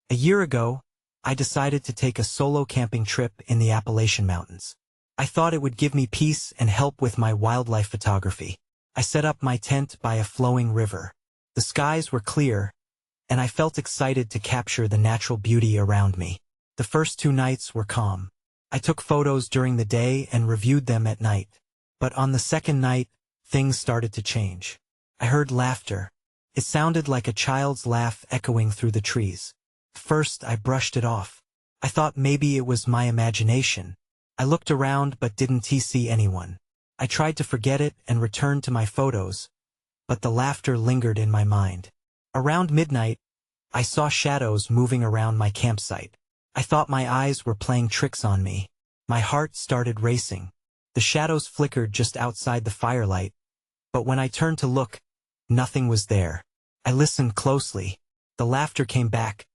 A year ago, I decided to take a solo camping trip in the Appalachian Mountains. I thought it would give me peace and help with my wildlife photography. I set up my tent by a flowing river. The skies were clear, and I felt excited to capture the natural beauty around me. The first 2 nights were calm. I took photos during the day and reviewed them at night. But on the second night, things started to change. I heard laughter. It sounded like a child's laugh echoing through the trees. First, I brushed it off. I thought maybe it was my imagination. I looked around but didn't see anyone. I tried to forget it and returned to my photos, but the laughter lingered in my mind. Around midnight, I saw shadows moving around my campsite. I thought my eyes were playing tricks on me. My heart started racing. The shadows flickered just outside the firelight, but when I turned to look, nothing was there. I listened closely. The laughter came back,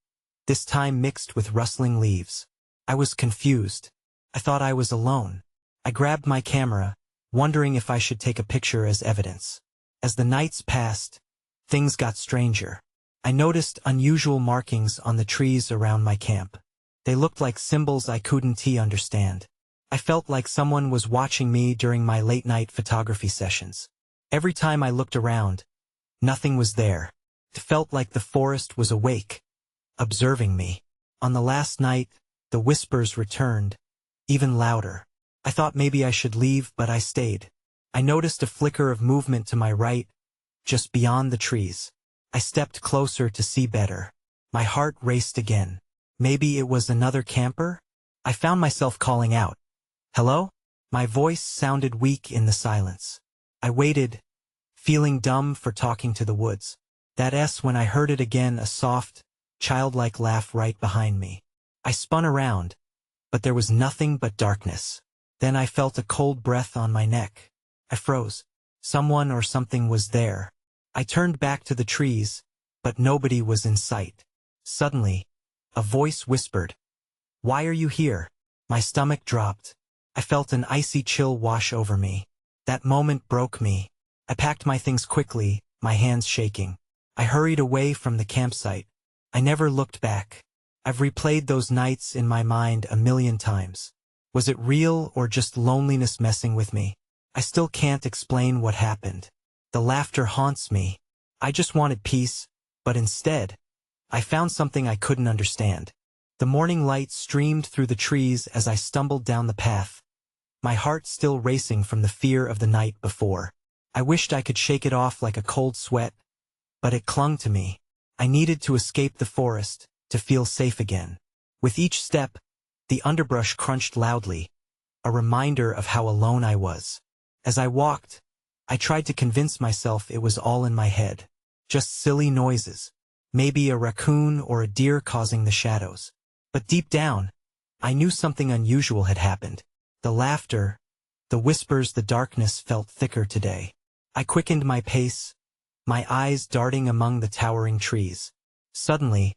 this time mixed with rustling leaves. I was confused. I thought I was alone. I grabbed my camera, wondering if I should take a picture as evidence. As the nights passed, things got stranger. I noticed unusual markings on the trees around my camp. They looked like symbols I couldn't understand. I felt like someone was watching me during my late-night photography sessions. Every time I looked around, nothing was there. It felt like the forest was awake, observing me. On the last night, the whispers returned, even louder. I thought maybe I should leave, but I stayed. I noticed a flicker of movement to my right, just beyond the trees. I stepped closer to see better. My heart raced again. Maybe it was another camper? I found myself calling out, "Hello?" My voice sounded weak in the silence. I waited, feeling dumb for talking to the woods. When I heard it again, a soft, childlike laugh right behind me. I spun around, but there was nothing but darkness. Then I felt a cold breath on my neck. I froze. Someone or something was there. I turned back to the trees, but nobody was in sight. Suddenly, a voice whispered, "Why are you here?" My stomach dropped. I felt an icy chill wash over me. That moment broke me. I packed my things quickly, my hands shaking. I hurried away from the campsite. I never looked back. I've replayed those nights in my mind a million times. Was it real or just loneliness messing with me? I still can't explain what happened. The laughter haunts me. I just wanted peace, but instead, I found something I couldn't understand. The morning light streamed through the trees as I stumbled down the path, my heart still racing from the fear of the night before. I wished I could shake it off like a cold sweat, but it clung to me. I needed to escape the forest, to feel safe again. With each step, the underbrush crunched loudly, a reminder of how alone I was. As I walked, I tried to convince myself it was all in my head. Just silly noises. Maybe a raccoon or a deer causing the shadows. But deep down, I knew something unusual had happened. The laughter, the whispers, the darkness felt thicker today. I quickened my pace, my eyes darting among the towering trees. Suddenly,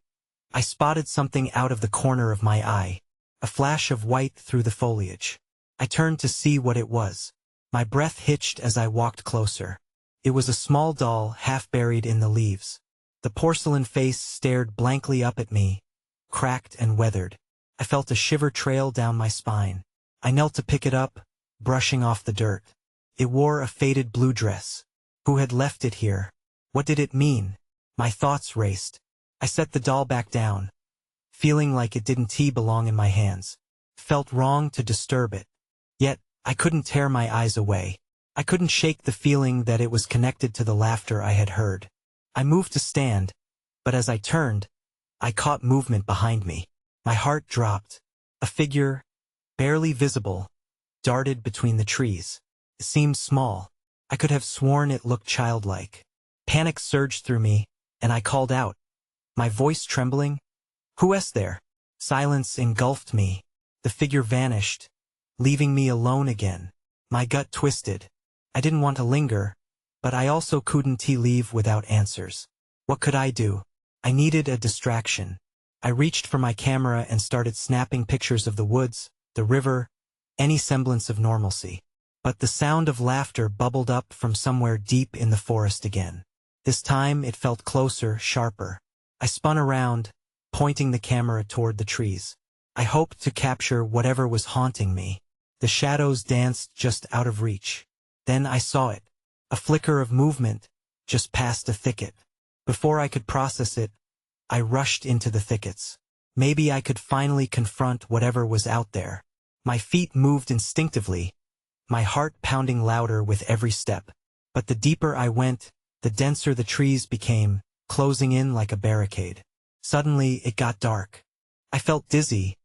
I spotted something out of the corner of my eye, a flash of white through the foliage. I turned to see what it was. My breath hitched as I walked closer. It was a small doll half buried in the leaves. The porcelain face stared blankly up at me, cracked and weathered. I felt a shiver trail down my spine. I knelt to pick it up, brushing off the dirt. It wore a faded blue dress. Who had left it here? What did it mean? My thoughts raced. I set the doll back down, feeling like it didn't belong in my hands. Felt wrong to disturb it. Yet, I couldn't tear my eyes away. I couldn't shake the feeling that it was connected to the laughter I had heard. I moved to stand, but as I turned, I caught movement behind me. My heart dropped. A figure, barely visible, darted between the trees. It seemed small. I could have sworn it looked childlike. Panic surged through me, and I called out, my voice trembling, "Who is there?" Silence engulfed me. The figure vanished, leaving me alone again. My gut twisted. I didn't want to linger, but I also couldn't leave without answers. What could I do? I needed a distraction. I reached for my camera and started snapping pictures of the woods, the river, any semblance of normalcy. But the sound of laughter bubbled up from somewhere deep in the forest again. This time it felt closer, sharper. I spun around, pointing the camera toward the trees. I hoped to capture whatever was haunting me. The shadows danced just out of reach. Then I saw it. A flicker of movement, just past a thicket. Before I could process it, I rushed into the thickets. Maybe I could finally confront whatever was out there. My feet moved instinctively, my heart pounding louder with every step. But the deeper I went, the denser the trees became, closing in like a barricade. Suddenly, it got dark. I felt dizzy,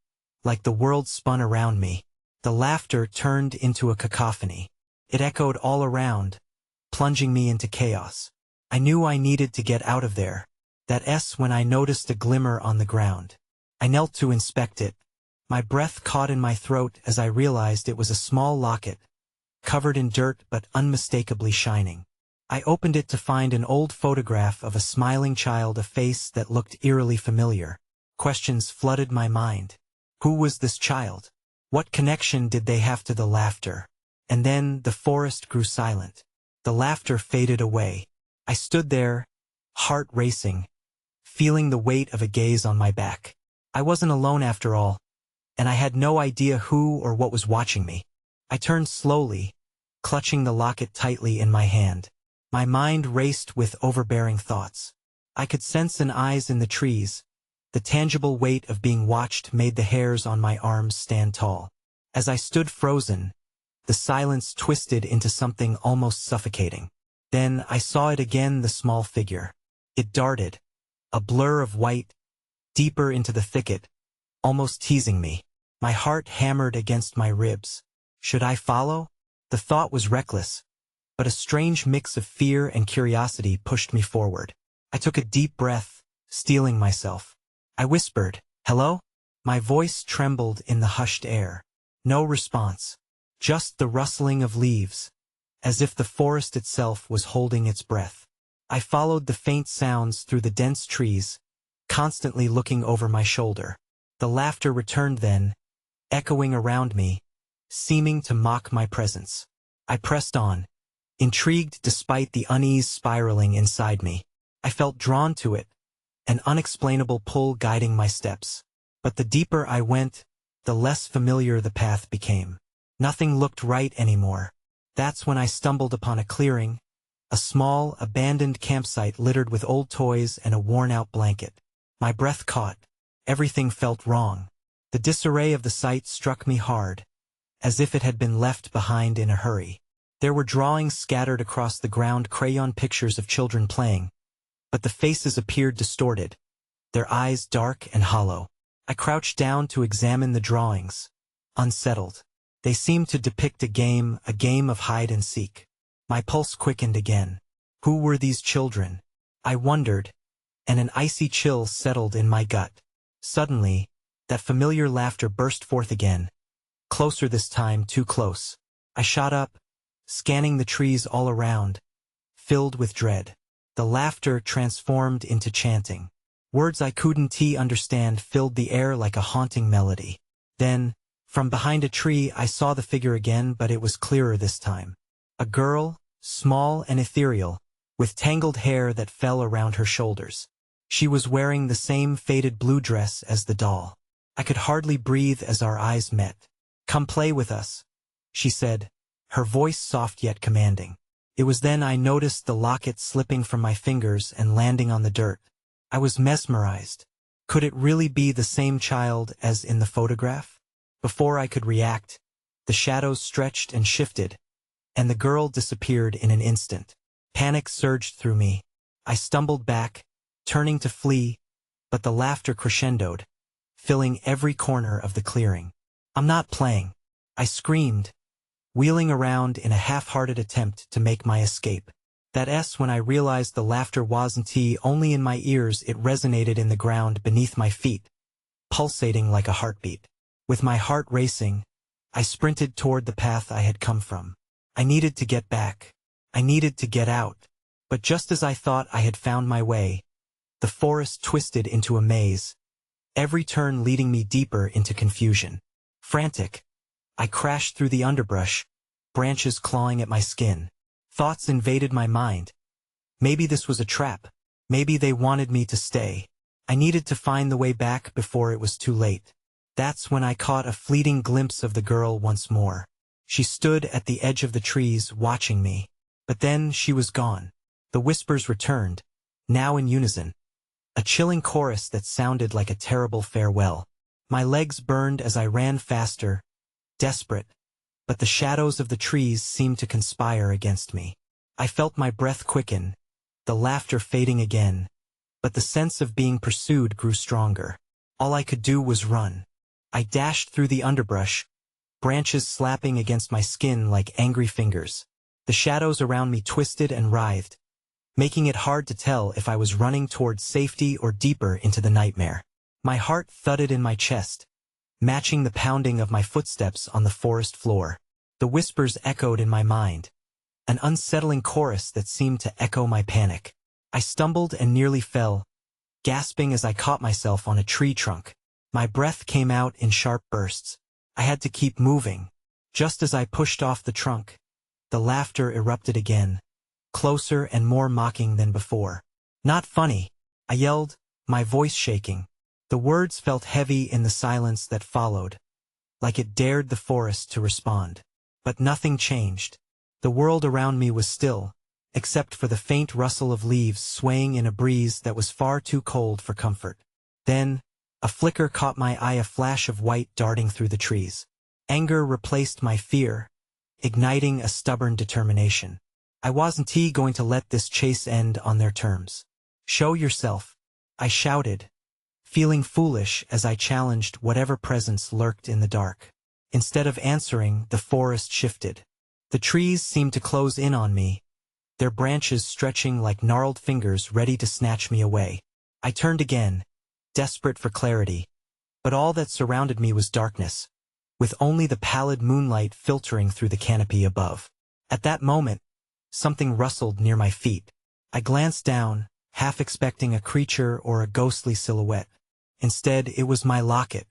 like the world spun around me. The laughter turned into a cacophony. It echoed all around, plunging me into chaos. I knew I needed to get out of there. That's when I noticed a glimmer on the ground. I knelt to inspect it. My breath caught in my throat as I realized it was a small locket, covered in dirt but unmistakably shining. I opened it to find an old photograph of a smiling child, a face that looked eerily familiar. Questions flooded my mind. Who was this child? What connection did they have to the laughter? And then the forest grew silent. The laughter faded away. I stood there, heart racing, feeling the weight of a gaze on my back. I wasn't alone after all, and I had no idea who or what was watching me. I turned slowly, clutching the locket tightly in my hand. My mind raced with overbearing thoughts. I could sense an eyes in the trees. The tangible weight of being watched made the hairs on my arms stand tall. As I stood frozen, the silence twisted into something almost suffocating. Then I saw it again, the small figure. It darted, a blur of white, deeper into the thicket, almost teasing me. My heart hammered against my ribs. Should I follow? The thought was reckless, but a strange mix of fear and curiosity pushed me forward. I took a deep breath, steeling myself. I whispered, "Hello?" My voice trembled in the hushed air. No response. Just the rustling of leaves, as if the forest itself was holding its breath. I followed the faint sounds through the dense trees, constantly looking over my shoulder. The laughter returned then, echoing around me, seeming to mock my presence. I pressed on, intrigued despite the unease spiraling inside me. I felt drawn to it, an unexplainable pull guiding my steps. But the deeper I went, the less familiar the path became. Nothing looked right anymore. That's when I stumbled upon a clearing, a small, abandoned campsite littered with old toys and a worn-out blanket. My breath caught. Everything felt wrong. The disarray of the site struck me hard, as if it had been left behind in a hurry. There were drawings scattered across the ground, crayon pictures of children playing, but the faces appeared distorted, their eyes dark and hollow. I crouched down to examine the drawings, unsettled. They seemed to depict a game of hide and seek. My pulse quickened again. Who were these children? I wondered, and an icy chill settled in my gut. Suddenly, that familiar laughter burst forth again. Closer this time, too close. I shot up, scanning the trees all around, filled with dread. The laughter transformed into chanting. Words I couldn't understand filled the air like a haunting melody. Then, from behind a tree, I saw the figure again, but it was clearer this time. A girl, small and ethereal, with tangled hair that fell around her shoulders. She was wearing the same faded blue dress as the doll. I could hardly breathe as our eyes met. "Come play with us," she said, her voice soft yet commanding. It was then I noticed the locket slipping from my fingers and landing on the dirt. I was mesmerized. Could it really be the same child as in the photograph? Before I could react, the shadows stretched and shifted, and the girl disappeared in an instant. Panic surged through me. I stumbled back, turning to flee, but the laughter crescendoed, filling every corner of the clearing. "I'm not playing," I screamed, wheeling around in a half-hearted attempt to make my escape. That's when I realized the laughter wasn't only in my ears, it resonated in the ground beneath my feet, pulsating like a heartbeat. With my heart racing, I sprinted toward the path I had come from. I needed to get back. I needed to get out. But just as I thought I had found my way, the forest twisted into a maze, every turn leading me deeper into confusion. Frantic, I crashed through the underbrush, branches clawing at my skin. Thoughts invaded my mind. Maybe this was a trap. Maybe they wanted me to stay. I needed to find the way back before it was too late. That's when I caught a fleeting glimpse of the girl once more. She stood at the edge of the trees watching me. But then she was gone. The whispers returned, now in unison. A chilling chorus that sounded like a terrible farewell. My legs burned as I ran faster, desperate, but the shadows of the trees seemed to conspire against me. I felt my breath quicken, the laughter fading again, but the sense of being pursued grew stronger. All I could do was run. I dashed through the underbrush, branches slapping against my skin like angry fingers. The shadows around me twisted and writhed, making it hard to tell if I was running towards safety or deeper into the nightmare. My heart thudded in my chest, matching the pounding of my footsteps on the forest floor. The whispers echoed in my mind, an unsettling chorus that seemed to echo my panic. I stumbled and nearly fell, gasping as I caught myself on a tree trunk. My breath came out in sharp bursts. I had to keep moving. Just as I pushed off the trunk, the laughter erupted again, closer and more mocking than before. "Not funny," I yelled, my voice shaking. The words felt heavy in the silence that followed, like it dared the forest to respond. But nothing changed. The world around me was still, except for the faint rustle of leaves swaying in a breeze that was far too cold for comfort. Then, a flicker caught my eye, a flash of white darting through the trees. Anger replaced my fear, igniting a stubborn determination. I wasn't going to let this chase end on their terms. "Show yourself," I shouted, feeling foolish as I challenged whatever presence lurked in the dark. Instead of answering, the forest shifted. The trees seemed to close in on me, their branches stretching like gnarled fingers ready to snatch me away. I turned again, desperate for clarity, but all that surrounded me was darkness, with only the pallid moonlight filtering through the canopy above. At that moment, something rustled near my feet. I glanced down, half expecting a creature or a ghostly silhouette. Instead, it was my locket.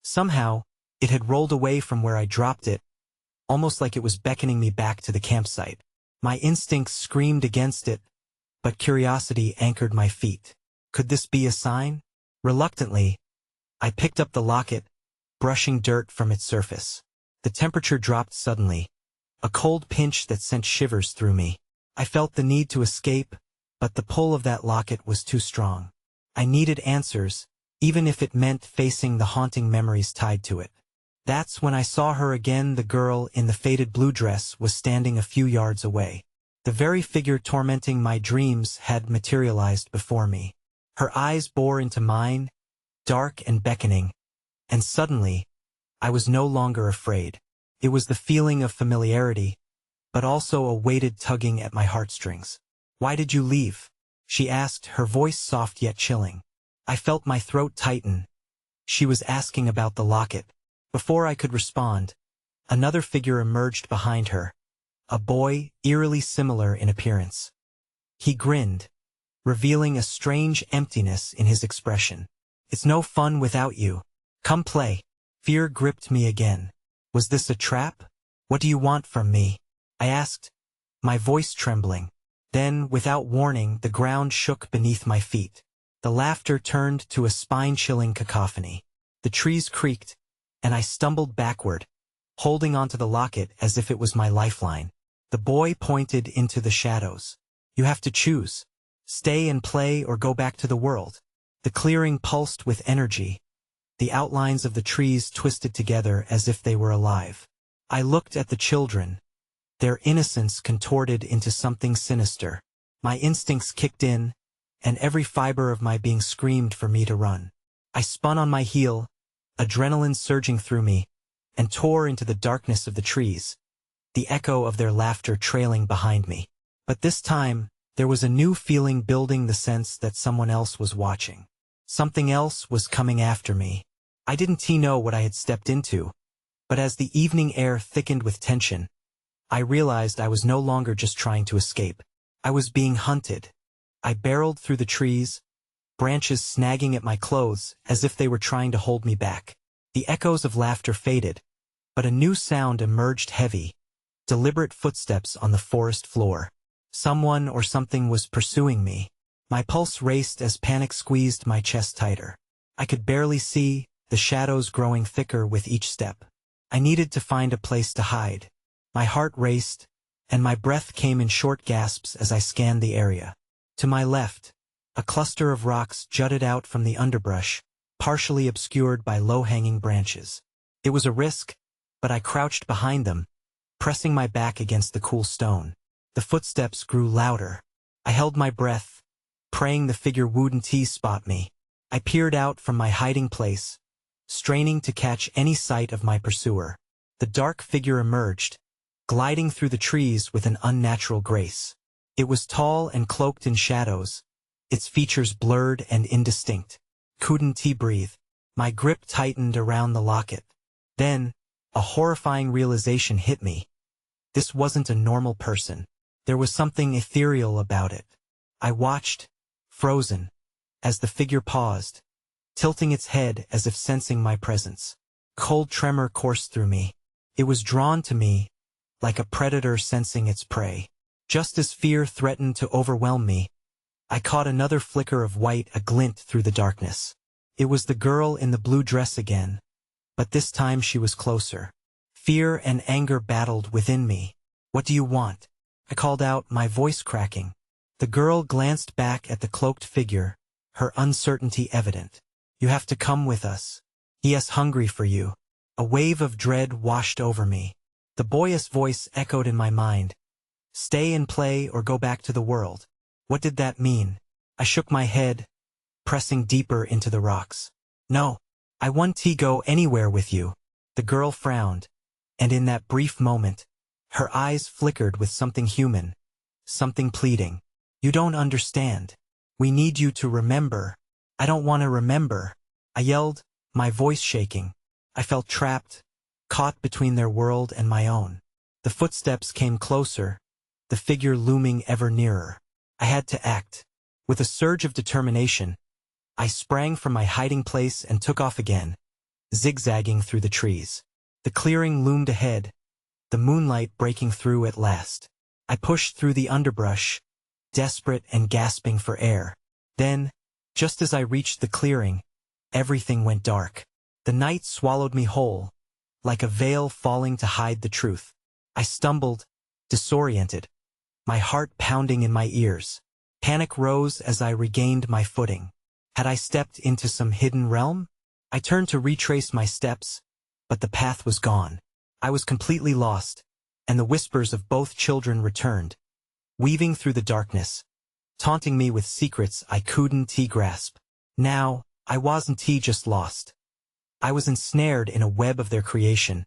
Somehow, it had rolled away from where I dropped it, almost like it was beckoning me back to the campsite. My instincts screamed against it, but curiosity anchored my feet. Could this be a sign? Reluctantly, I picked up the locket, brushing dirt from its surface. The temperature dropped suddenly, a cold pinch that sent shivers through me. I felt the need to escape, but the pull of that locket was too strong. I needed answers, even if it meant facing the haunting memories tied to it. That's when I saw her again. The girl in the faded blue dress was standing a few yards away. The very figure tormenting my dreams had materialized before me. Her eyes bore into mine, dark and beckoning, and suddenly, I was no longer afraid. It was the feeling of familiarity, but also a weighted tugging at my heartstrings. "Why did you leave?" she asked, her voice soft yet chilling. I felt my throat tighten. She was asking about the locket. Before I could respond, another figure emerged behind her, a boy eerily similar in appearance. He grinned, revealing a strange emptiness in his expression. "It's no fun without you. Come play." Fear gripped me again. Was this a trap? "What do you want from me?" I asked, my voice trembling. Then, without warning, the ground shook beneath my feet. The laughter turned to a spine-chilling cacophony. The trees creaked, and I stumbled backward, holding onto the locket as if it was my lifeline. The boy pointed into the shadows. "You have to choose. Stay and play or go back to the world." The clearing pulsed with energy. The outlines of the trees twisted together as if they were alive. I looked at the children, their innocence contorted into something sinister. My instincts kicked in, and every fiber of my being screamed for me to run. I spun on my heel, adrenaline surging through me, and tore into the darkness of the trees, the echo of their laughter trailing behind me. But this time, there was a new feeling building, the sense that someone else was watching. Something else was coming after me. I didn't know what I had stepped into, but as the evening air thickened with tension, I realized I was no longer just trying to escape. I was being hunted. I barreled through the trees, branches snagging at my clothes as if they were trying to hold me back. The echoes of laughter faded, but a new sound emerged, heavy, deliberate footsteps on the forest floor. Someone or something was pursuing me. My pulse raced as panic squeezed my chest tighter. I could barely see, the shadows growing thicker with each step. I needed to find a place to hide. My heart raced, and my breath came in short gasps as I scanned the area. To my left, a cluster of rocks jutted out from the underbrush, partially obscured by low-hanging branches. It was a risk, but I crouched behind them, pressing my back against the cool stone. The footsteps grew louder. I held my breath, praying the figure wouldn't spot me. I peered out from my hiding place, straining to catch any sight of my pursuer. The dark figure emerged, gliding through the trees with an unnatural grace. It was tall and cloaked in shadows, its features blurred and indistinct. Couldn't breathe. My grip tightened around the locket. Then, a horrifying realization hit me. This wasn't a normal person. There was something ethereal about it. I watched, frozen, as the figure paused, tilting its head as if sensing my presence. Cold tremor coursed through me. It was drawn to me, like a predator sensing its prey. Just as fear threatened to overwhelm me, I caught another flicker of white aglint through the darkness. It was the girl in the blue dress again, but this time she was closer. Fear and anger battled within me. "What do you want?" I called out, my voice cracking. The girl glanced back at the cloaked figure, her uncertainty evident. "You have to come with us. He is hungry for you." A wave of dread washed over me. The boyish voice echoed in my mind. "Stay and play or go back to the world." What did that mean? I shook my head, pressing deeper into the rocks. "No, I want to go anywhere with you." The girl frowned, and in that brief moment, her eyes flickered with something human, something pleading. "You don't understand. We need you to remember." "I don't want to remember," I yelled, my voice shaking. I felt trapped, caught between their world and my own. The footsteps came closer, the figure looming ever nearer. I had to act. With a surge of determination, I sprang from my hiding place and took off again, zigzagging through the trees. The clearing loomed ahead, the moonlight breaking through at last. I pushed through the underbrush, desperate and gasping for air. Then, just as I reached the clearing, everything went dark. The night swallowed me whole, like a veil falling to hide the truth. I stumbled, disoriented, my heart pounding in my ears. Panic rose as I regained my footing. Had I stepped into some hidden realm? I turned to retrace my steps, but the path was gone. I was completely lost, and the whispers of both children returned, weaving through the darkness, taunting me with secrets I couldn't grasp. Now, I wasn't just lost. I was ensnared in a web of their creation,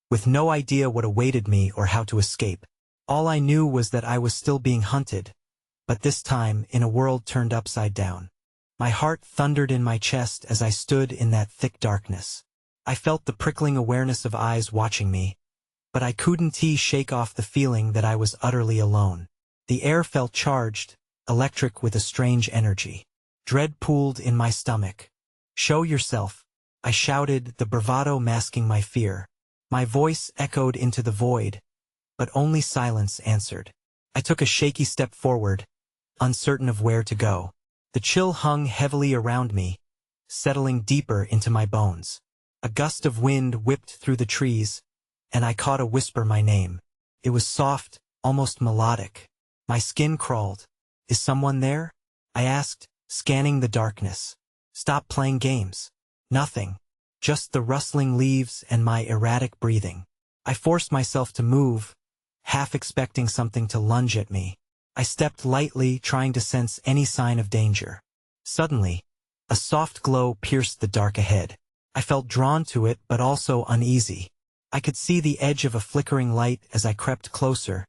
with no idea what awaited me or how to escape. All I knew was that I was still being hunted, but this time in a world turned upside down. My heart thundered in my chest as I stood in that thick darkness. I felt the prickling awareness of eyes watching me, but I couldn't shake off the feeling that I was utterly alone. The air felt charged, electric with a strange energy. Dread pooled in my stomach. "Show yourself," I shouted, the bravado masking my fear. My voice echoed into the void, but only silence answered. I took a shaky step forward, uncertain of where to go. The chill hung heavily around me, settling deeper into my bones. A gust of wind whipped through the trees, and I caught a whisper my name. It was soft, almost melodic. My skin crawled. "Is someone there?" I asked, scanning the darkness. "Stop playing games." Nothing. Just the rustling leaves and my erratic breathing. I forced myself to move, half expecting something to lunge at me. I stepped lightly, trying to sense any sign of danger. Suddenly, a soft glow pierced the dark ahead. I felt drawn to it but also uneasy. I could see the edge of a flickering light as I crept closer,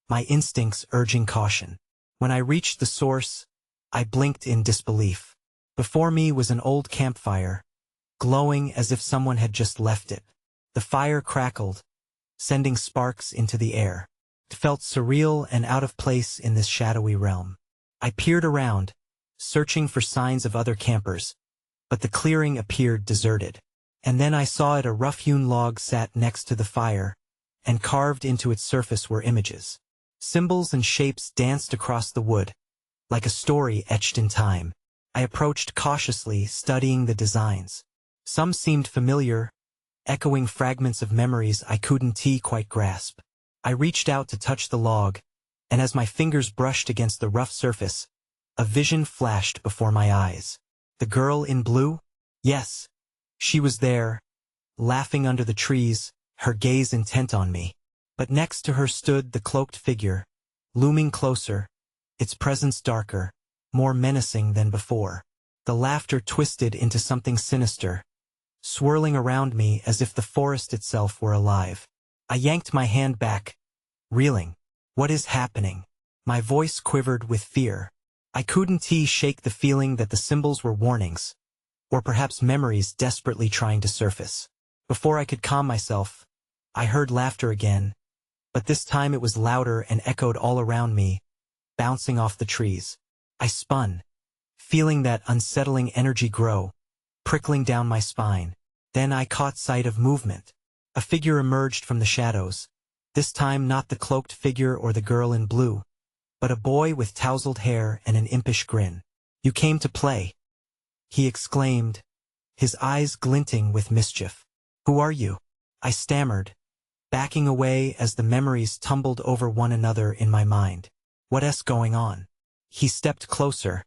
my instincts urging caution. When I reached the source, I blinked in disbelief. Before me was an old campfire, glowing as if someone had just left it. The fire crackled, sending sparks into the air. It felt surreal and out of place in this shadowy realm. I peered around, searching for signs of other campers, but the clearing appeared deserted. And then I saw it. A rough-hewn log sat next to the fire, and carved into its surface were images. Symbols and shapes danced across the wood, like a story etched in time. I approached cautiously, studying the designs. Some seemed familiar, echoing fragments of memories I couldn't quite grasp. I reached out to touch the log, and as my fingers brushed against the rough surface, a vision flashed before my eyes. The girl in blue? Yes. She was there, laughing under the trees, her gaze intent on me. But next to her stood the cloaked figure, looming closer, its presence darker, more menacing than before. The laughter twisted into something sinister, swirling around me as if the forest itself were alive. I yanked my hand back, reeling. What is happening? My voice quivered with fear. I couldn't shake the feeling that the symbols were warnings, or perhaps memories desperately trying to surface. Before I could calm myself, I heard laughter again, but this time it was louder and echoed all around me, bouncing off the trees. I spun, feeling that unsettling energy grow, prickling down my spine. Then I caught sight of movement. A figure emerged from the shadows, this time not the cloaked figure or the girl in blue, but a boy with tousled hair and an impish grin. "You came to play," he exclaimed, his eyes glinting with mischief. "Who are you?" I stammered, backing away as the memories tumbled over one another in my mind. "What's going on?" He stepped closer,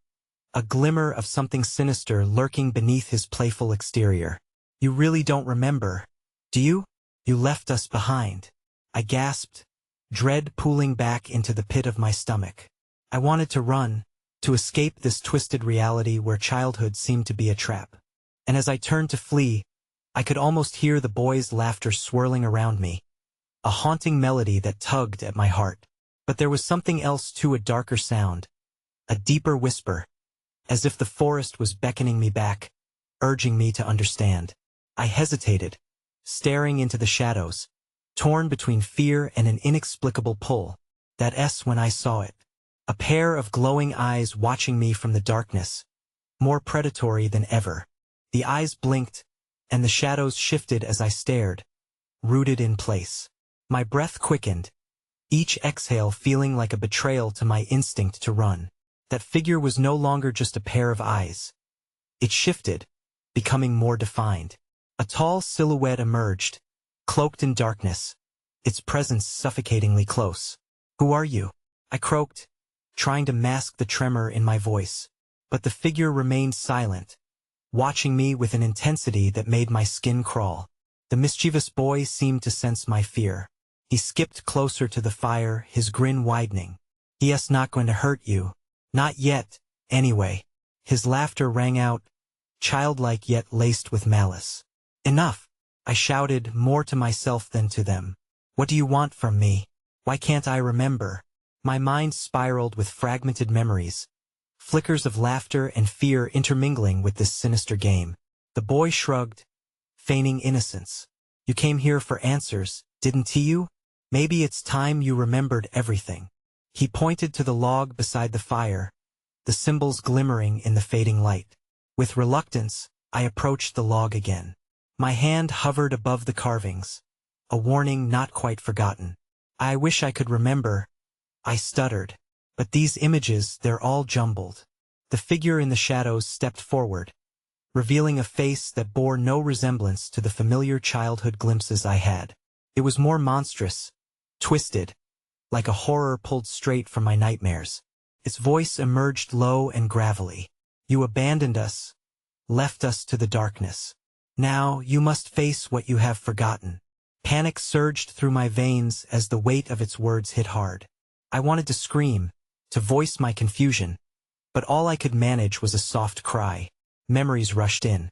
a glimmer of something sinister lurking beneath his playful exterior. "You really don't remember, do you? You left us behind." I gasped, dread pooling back into the pit of my stomach. I wanted to run, to escape this twisted reality where childhood seemed to be a trap. And as I turned to flee, I could almost hear the boys' laughter swirling around me, a haunting melody that tugged at my heart. But there was something else too, a darker sound, a deeper whisper, as if the forest was beckoning me back, urging me to understand. I hesitated, staring into the shadows, torn between fear and an inexplicable pull. That S when I saw it. A pair of glowing eyes watching me from the darkness, more predatory than ever. The eyes blinked, and the shadows shifted as I stared, rooted in place. My breath quickened, each exhale feeling like a betrayal to my instinct to run. That figure was no longer just a pair of eyes. It shifted, becoming more defined. A tall silhouette emerged, cloaked in darkness, its presence suffocatingly close. "Who are you?" I croaked, trying to mask the tremor in my voice. But the figure remained silent, watching me with an intensity that made my skin crawl. The mischievous boy seemed to sense my fear. He skipped closer to the fire, his grin widening. "He's not going to hurt you. Not yet, anyway." His laughter rang out, childlike yet laced with malice. "Enough!" I shouted, more to myself than to them. "What do you want from me? Why can't I remember?" My mind spiraled with fragmented memories, flickers of laughter and fear intermingling with this sinister game. The boy shrugged, feigning innocence. "You came here for answers, didn't you? Maybe it's time you remembered everything." He pointed to the log beside the fire, the symbols glimmering in the fading light. With reluctance, I approached the log again. My hand hovered above the carvings, a warning not quite forgotten. "I wish I could remember," I stuttered. "But these images, they're all jumbled." The figure in the shadows stepped forward, revealing a face that bore no resemblance to the familiar childhood glimpses I had. It was more monstrous, twisted, like a horror pulled straight from my nightmares. Its voice emerged low and gravelly. "You abandoned us, left us to the darkness. Now you must face what you have forgotten." Panic surged through my veins as the weight of its words hit hard. I wanted to scream, to voice my confusion, but all I could manage was a soft cry. Memories rushed in.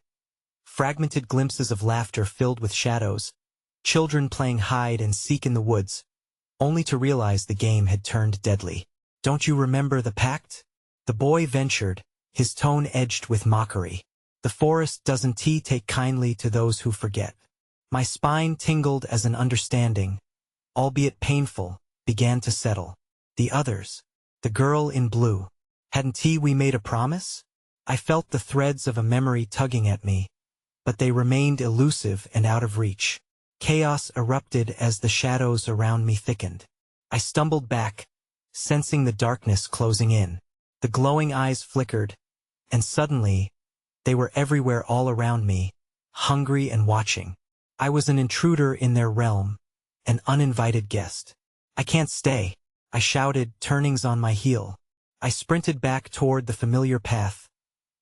Fragmented glimpses of laughter filled with shadows, children playing hide and seek in the woods, only to realize the game had turned deadly. "Don't you remember the pact?" The boy ventured, his tone edged with mockery. "The forest doesn't take kindly to those who forget." My spine tingled as an understanding, albeit painful, began to settle. The others, the girl in blue, hadn't we made a promise? I felt the threads of a memory tugging at me, but they remained elusive and out of reach. Chaos erupted as the shadows around me thickened. I stumbled back, sensing the darkness closing in. The glowing eyes flickered, and suddenly, they were everywhere all around me, hungry and watching. I was an intruder in their realm, an uninvited guest. "I can't stay," I shouted, turnings on my heel. I sprinted back toward the familiar path,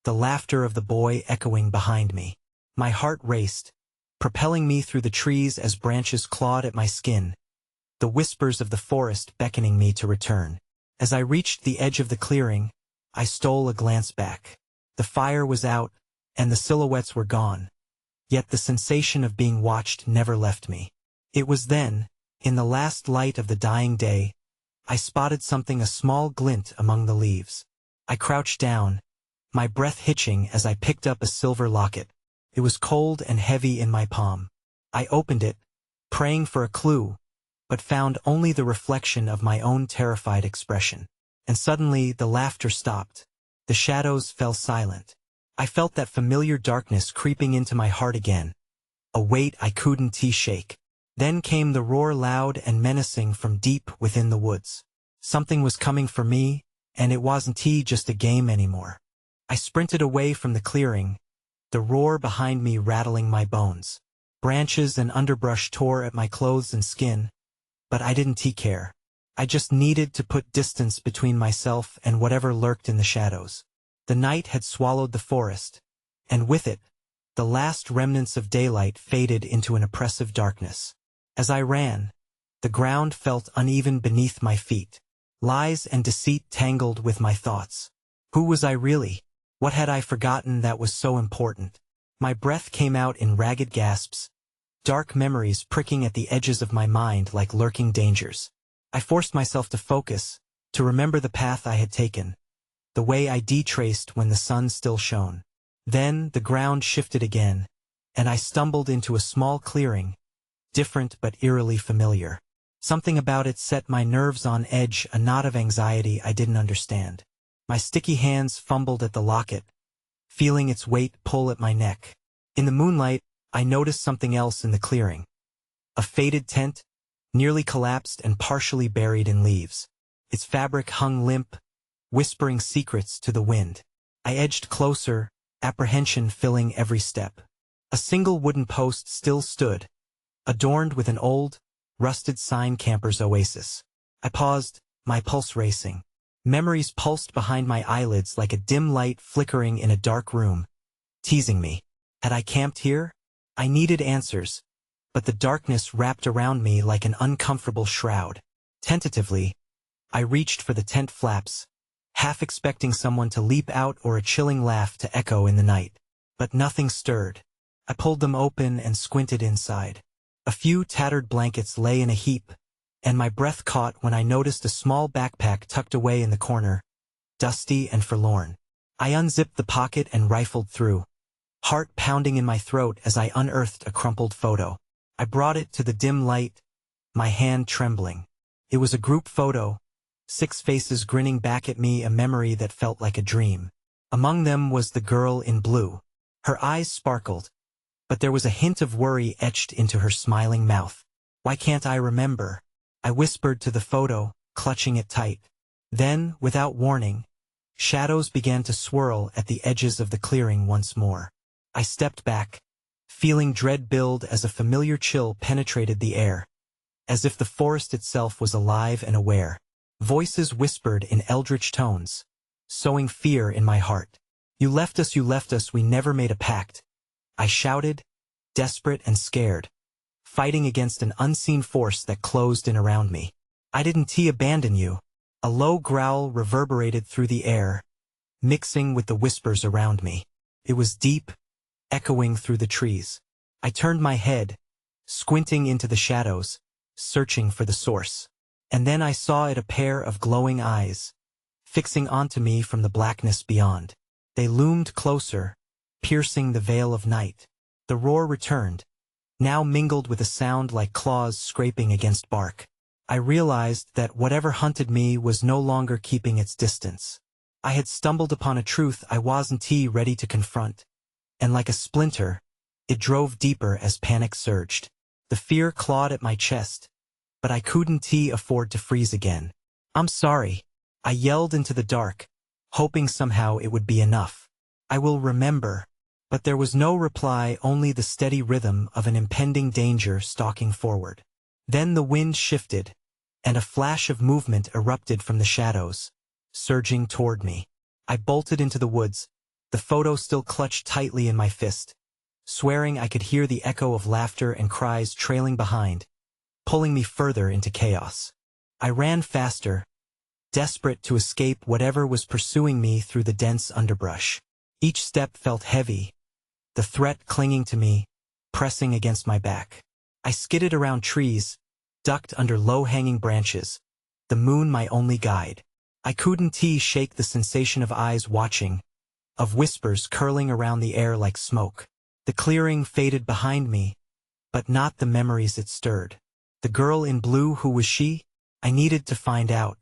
the laughter of the boy echoing behind me. My heart raced, propelling me through the trees as branches clawed at my skin, the whispers of the forest beckoning me to return. As I reached the edge of the clearing, I stole a glance back. The fire was out, and the silhouettes were gone. Yet the sensation of being watched never left me. It was then, in the last light of the dying day, I spotted something, a small glint among the leaves. I crouched down, my breath hitching as I picked up a silver locket. It was cold and heavy in my palm. I opened it, praying for a clue, but found only the reflection of my own terrified expression. And suddenly the laughter stopped. The shadows fell silent. I felt that familiar darkness creeping into my heart again, a weight I couldn't shake. Then came the roar, loud and menacing, from deep within the woods. Something was coming for me, and it wasn't just a game anymore. I sprinted away from the clearing, the roar behind me rattling my bones. Branches and underbrush tore at my clothes and skin, but I didn't care. I just needed to put distance between myself and whatever lurked in the shadows. The night had swallowed the forest, and with it, the last remnants of daylight faded into an oppressive darkness. As I ran, the ground felt uneven beneath my feet. Lies and deceit tangled with my thoughts. Who was I really? What had I forgotten that was so important? My breath came out in ragged gasps, dark memories pricking at the edges of my mind like lurking dangers. I forced myself to focus, to remember the path I had taken, the way I traced when the sun still shone. Then the ground shifted again, and I stumbled into a small clearing, different but eerily familiar. Something about it set my nerves on edge, a knot of anxiety I didn't understand. My sticky hands fumbled at the locket, feeling its weight pull at my neck. In the moonlight, I noticed something else in the clearing. A faded tent, nearly collapsed and partially buried in leaves. Its fabric hung limp, whispering secrets to the wind. I edged closer, apprehension filling every step. A single wooden post still stood, adorned with an old, rusted sign, "Camper's Oasis." I paused, my pulse racing. Memories pulsed behind my eyelids like a dim light flickering in a dark room, teasing me. Had I camped here? I needed answers, but the darkness wrapped around me like an uncomfortable shroud. Tentatively, I reached for the tent flaps, half expecting someone to leap out or a chilling laugh to echo in the night. But nothing stirred. I pulled them open and squinted inside. A few tattered blankets lay in a heap, and my breath caught when I noticed a small backpack tucked away in the corner, dusty and forlorn. I unzipped the pocket and rifled through, heart pounding in my throat as I unearthed a crumpled photo. I brought it to the dim light, my hand trembling. It was a group photo, 6 faces grinning back at me, a memory that felt like a dream. Among them was the girl in blue. Her eyes sparkled, but there was a hint of worry etched into her smiling mouth. "Why can't I remember?" I whispered to the photo, clutching it tight. Then, without warning, shadows began to swirl at the edges of the clearing once more. I stepped back, feeling dread build as a familiar chill penetrated the air, as if the forest itself was alive and aware. Voices whispered in eldritch tones, sowing fear in my heart. You left us, we never made a pact," I shouted, desperate and scared, fighting against an unseen force that closed in around me. "I didn't abandon you." A low growl reverberated through the air, mixing with the whispers around me. It was deep, echoing through the trees. I turned my head, squinting into the shadows, searching for the source. And then I saw it, a pair of glowing eyes, fixing onto me from the blackness beyond. They loomed closer, piercing the veil of night. The roar returned, now mingled with a sound like claws scraping against bark. I realized that whatever hunted me was no longer keeping its distance. I had stumbled upon a truth I wasn't ready to confront, and like a splinter, it drove deeper as panic surged. The fear clawed at my chest, but I couldn't afford to freeze again. "I'm sorry," I yelled into the dark, hoping somehow it would be enough. I will remember. But there was no reply, only the steady rhythm of an impending danger stalking forward. Then the wind shifted, and a flash of movement erupted from the shadows, surging toward me. I bolted into the woods, the photo still clutched tightly in my fist, swearing I could hear the echo of laughter and cries trailing behind, pulling me further into chaos. I ran faster, desperate to escape whatever was pursuing me through the dense underbrush. Each step felt heavy, the threat clinging to me, pressing against my back. I skidded around trees, ducked under low-hanging branches, the moon my only guide. I couldn't shake the sensation of eyes watching, of whispers curling around the air like smoke. The clearing faded behind me, but not the memories it stirred. The girl in blue, who was she? I needed to find out.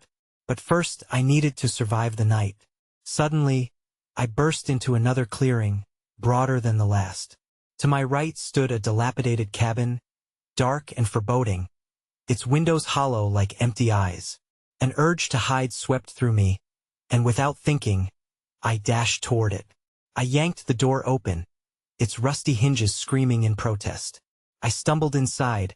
But first I needed to survive the night. Suddenly, I burst into another clearing, broader than the last. To my right stood a dilapidated cabin, dark and foreboding, its windows hollow like empty eyes. An urge to hide swept through me, and without thinking, I dashed toward it. I yanked the door open, its rusty hinges screaming in protest. I stumbled inside,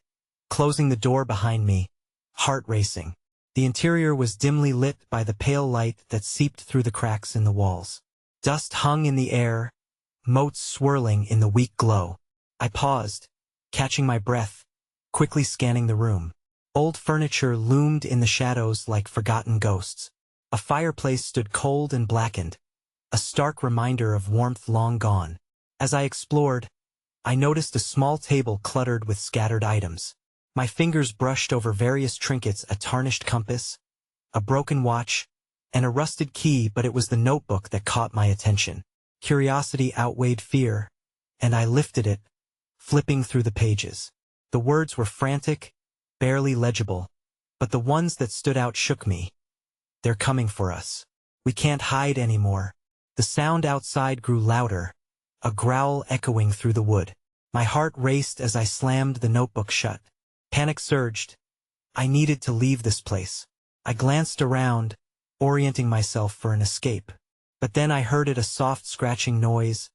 closing the door behind me, heart racing. The interior was dimly lit by the pale light that seeped through the cracks in the walls. Dust hung in the air, motes swirling in the weak glow. I paused, catching my breath, quickly scanning the room. Old furniture loomed in the shadows like forgotten ghosts. A fireplace stood cold and blackened, a stark reminder of warmth long gone. As I explored, I noticed a small table cluttered with scattered items. My fingers brushed over various trinkets, a tarnished compass, a broken watch, and a rusted key, but it was the notebook that caught my attention. Curiosity outweighed fear, and I lifted it, flipping through the pages. The words were frantic, barely legible, but the ones that stood out shook me. "They're coming for us. We can't hide anymore." The sound outside grew louder, a growl echoing through the wood. My heart raced as I slammed the notebook shut. Panic surged. I needed to leave this place. I glanced around, orienting myself for an escape. But then I heard it, a soft scratching noise,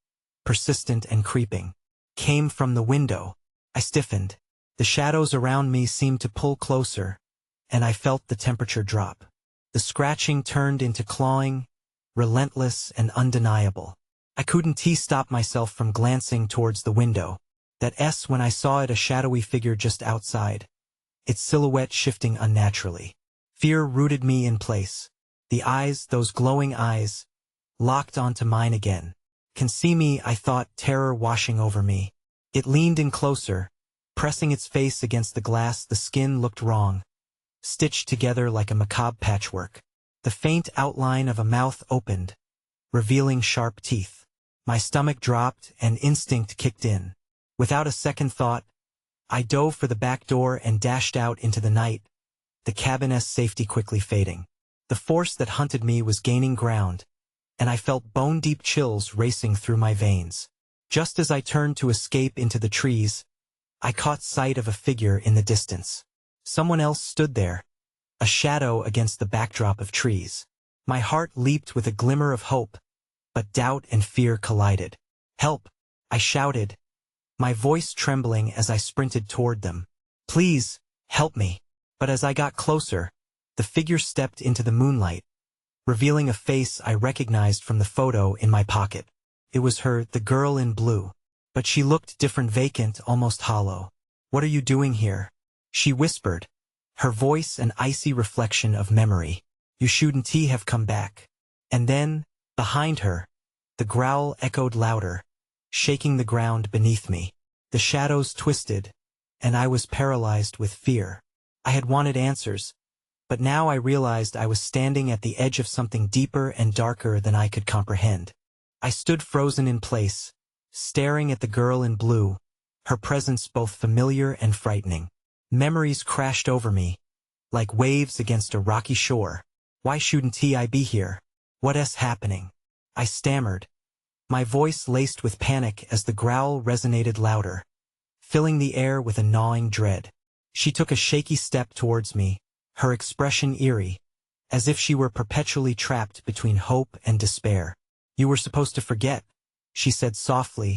persistent and creeping. Came from the window. I stiffened. The shadows around me seemed to pull closer, and I felt the temperature drop. The scratching turned into clawing, relentless and undeniable. I couldn't stop myself from glancing towards the window. When I saw it, a shadowy figure just outside, its silhouette shifting unnaturally. Fear rooted me in place. The eyes, those glowing eyes, locked onto mine again. "Can see me," I thought, terror washing over me. It leaned in closer, pressing its face against the glass. The skin looked wrong, stitched together like a macabre patchwork. The faint outline of a mouth opened, revealing sharp teeth. My stomach dropped and instinct kicked in. Without a second thought, I dove for the back door and dashed out into the night, the cabin's safety quickly fading. The force that hunted me was gaining ground, and I felt bone-deep chills racing through my veins. Just as I turned to escape into the trees, I caught sight of a figure in the distance. Someone else stood there, a shadow against the backdrop of trees. My heart leaped with a glimmer of hope, but doubt and fear collided. "Help!" I shouted, my voice trembling as I sprinted toward them. "Please, help me." But as I got closer, the figure stepped into the moonlight, revealing a face I recognized from the photo in my pocket. It was her, the girl in blue. But she looked different, vacant, almost hollow. "What are you doing here?" she whispered, her voice an icy reflection of memory. "You shouldn't have come back." And then, behind her, the growl echoed louder, shaking the ground beneath me. The shadows twisted, and I was paralyzed with fear. I had wanted answers, but now I realized I was standing at the edge of something deeper and darker than I could comprehend. I stood frozen in place, staring at the girl in blue, her presence both familiar and frightening. Memories crashed over me, like waves against a rocky shore. "Why shouldn't I be here? What's happening?" I stammered, my voice laced with panic as the growl resonated louder, filling the air with a gnawing dread. She took a shaky step towards me, her expression eerie, as if she were perpetually trapped between hope and despair. "You were supposed to forget," she said softly,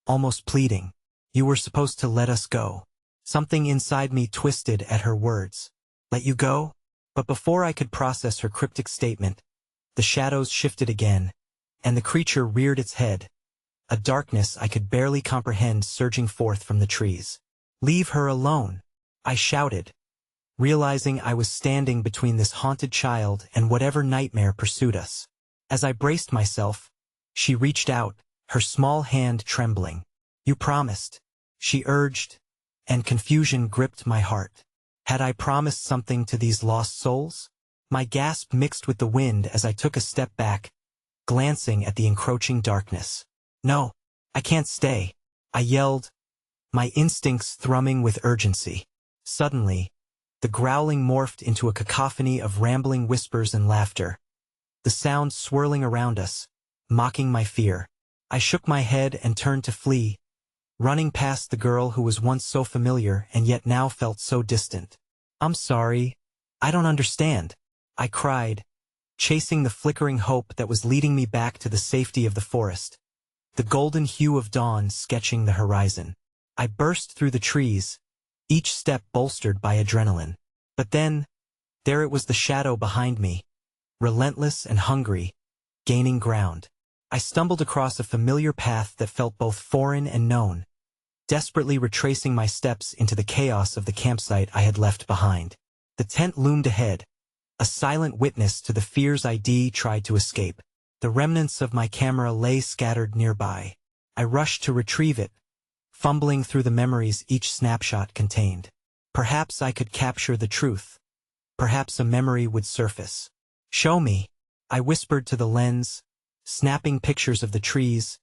almost pleading. "You were supposed to let us go." Something inside me twisted at her words. "Let you go?" But before I could process her cryptic statement, the shadows shifted again, and the creature reared its head, a darkness I could barely comprehend surging forth from the trees. "Leave her alone," I shouted, realizing I was standing between this haunted child and whatever nightmare pursued us. As I braced myself, she reached out, her small hand trembling. "You promised," she urged, and confusion gripped my heart. Had I promised something to these lost souls? My gasp mixed with the wind as I took a step back, glancing at the encroaching darkness. "No, I can't stay," I yelled, my instincts thrumming with urgency. Suddenly, the growling morphed into a cacophony of rambling whispers and laughter, the sound swirling around us, mocking my fear. I shook my head and turned to flee, running past the girl who was once so familiar and yet now felt so distant. "I'm sorry. I don't understand," I cried, chasing the flickering hope that was leading me back to the safety of the forest, the golden hue of dawn sketching the horizon. I burst through the trees, each step bolstered by adrenaline. But then, there it was, the shadow behind me, relentless and hungry, gaining ground. I stumbled across a familiar path that felt both foreign and known, desperately retracing my steps into the chaos of the campsite I had left behind. The tent loomed ahead, a silent witness to the fears I'd tried to escape. The remnants of my camera lay scattered nearby. I rushed to retrieve it, fumbling through the memories each snapshot contained. Perhaps I could capture the truth. Perhaps a memory would surface. "Show me," I whispered to the lens, snapping pictures of the trees,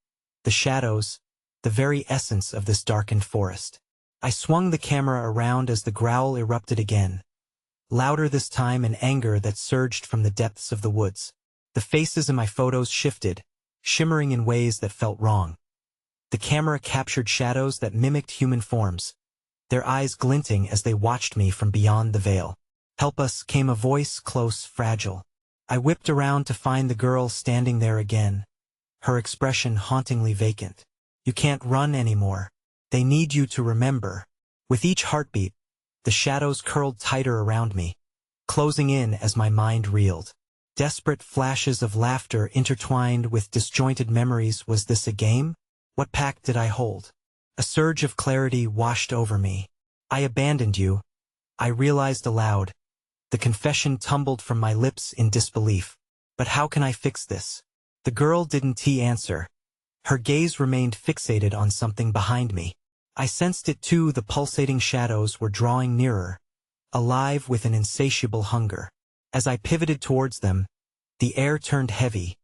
the shadows, the very essence of this darkened forest. I swung the camera around as the growl erupted again, louder this time in anger that surged from the depths of the woods. The faces in my photos shifted, shimmering in ways that felt wrong. The camera captured shadows that mimicked human forms, their eyes glinting as they watched me from beyond the veil. "Help us," came a voice, close, fragile. I whipped around to find the girl standing there again, her expression hauntingly vacant. "You can't run anymore. They need you to remember." With each heartbeat, the shadows curled tighter around me, closing in as my mind reeled. Desperate flashes of laughter intertwined with disjointed memories. Was this a game? What pact did I hold? A surge of clarity washed over me. "I abandoned you," I realized aloud. The confession tumbled from my lips in disbelief. "But how can I fix this?" The girl didn't answer. Her gaze remained fixated on something behind me. I sensed it too. The pulsating shadows were drawing nearer, alive with an insatiable hunger. As I pivoted towards them, the air turned heavy,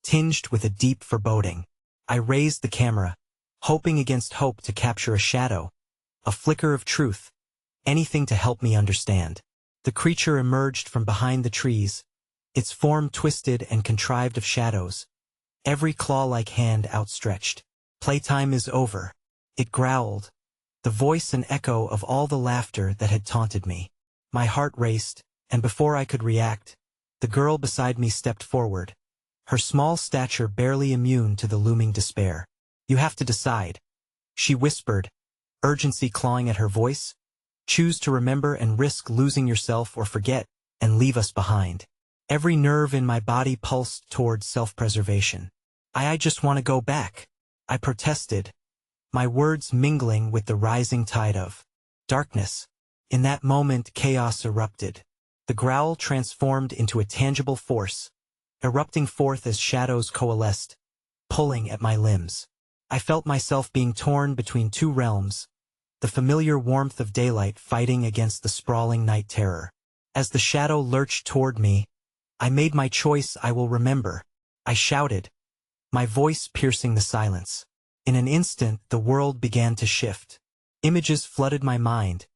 tinged with a deep foreboding. I raised the camera, hoping against hope to capture a shadow, a flicker of truth, anything to help me understand. The creature emerged from behind the trees, its form twisted and contrived of shadows, every claw-like hand outstretched. "Playtime is over," it growled, the voice an echo of all the laughter that had taunted me. My heart raced, and before I could react, the girl beside me stepped forward, her small stature barely immune to the looming despair. "You have to decide," she whispered, urgency clawing at her voice. "Choose to remember and risk losing yourself, or forget and leave us behind." Every nerve in my body pulsed towards self-preservation. I just want to go back," I protested, my words mingling with the rising tide of darkness. In that moment, chaos erupted. The growl transformed into a tangible force, erupting forth as shadows coalesced, pulling at my limbs. I felt myself being torn between two realms, the familiar warmth of daylight fighting against the sprawling night terror. As the shadow lurched toward me, "I made my choice. I will remember," I shouted, my voice piercing the silence. In an instant, the world began to shift. Images flooded my mind,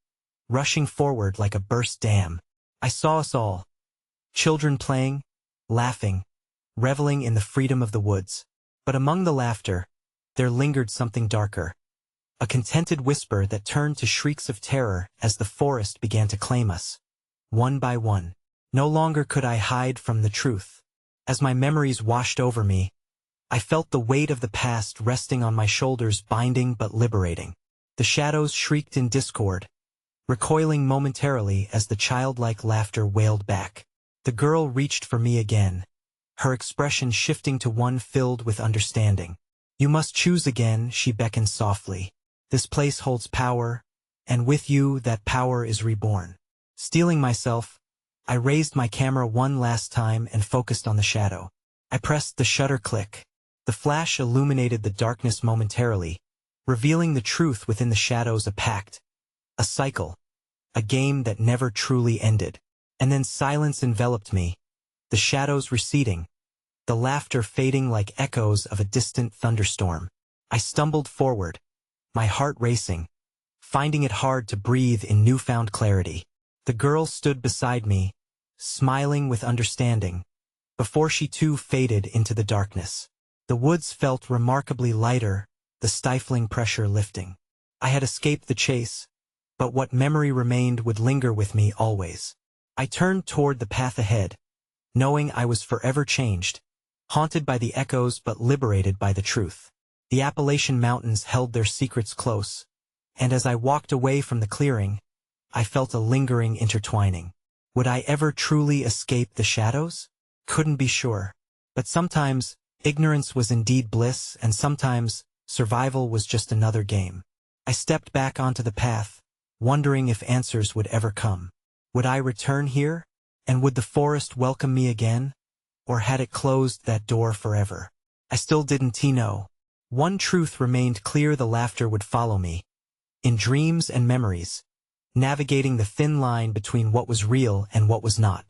rushing forward like a burst dam. I saw us all, children playing, laughing, reveling in the freedom of the woods. But among the laughter, there lingered something darker, a contented whisper that turned to shrieks of terror as the forest began to claim us. One by one, No longer could I hide from the truth. As my memories washed over me, I felt the weight of the past resting on my shoulders, binding but liberating. The shadows shrieked in discord, recoiling momentarily as the childlike laughter wailed back. The girl reached for me again, her expression shifting to one filled with understanding. "You must choose again," she beckoned softly. "This place holds power, and with you that power is reborn." Steeling myself, I raised my camera one last time and focused on the shadow. I pressed the shutter click. The flash illuminated the darkness momentarily, revealing the truth within the shadows: a pact, a cycle, a game that never truly ended. And then silence enveloped me, the shadows receding, the laughter fading like echoes of a distant thunderstorm. I stumbled forward, my heart racing, finding it hard to breathe in newfound clarity. The girl stood beside me, smiling with understanding, before she too faded into the darkness. The woods felt remarkably lighter, the stifling pressure lifting. I had escaped the chase, but what memory remained would linger with me always. I turned toward the path ahead, knowing I was forever changed, haunted by the echoes but liberated by the truth. The Appalachian Mountains held their secrets close, and as I walked away from the clearing, I felt a lingering intertwining. Would I ever truly escape the shadows? Couldn't be sure. But sometimes, ignorance was indeed bliss, and sometimes, survival was just another game. I stepped back onto the path, wondering if answers would ever come. Would I return here? And would the forest welcome me again? Or had it closed that door forever? I still didn't know. One truth remained clear: the laughter would follow me, in dreams and memories, navigating the thin line between what was real and what was not.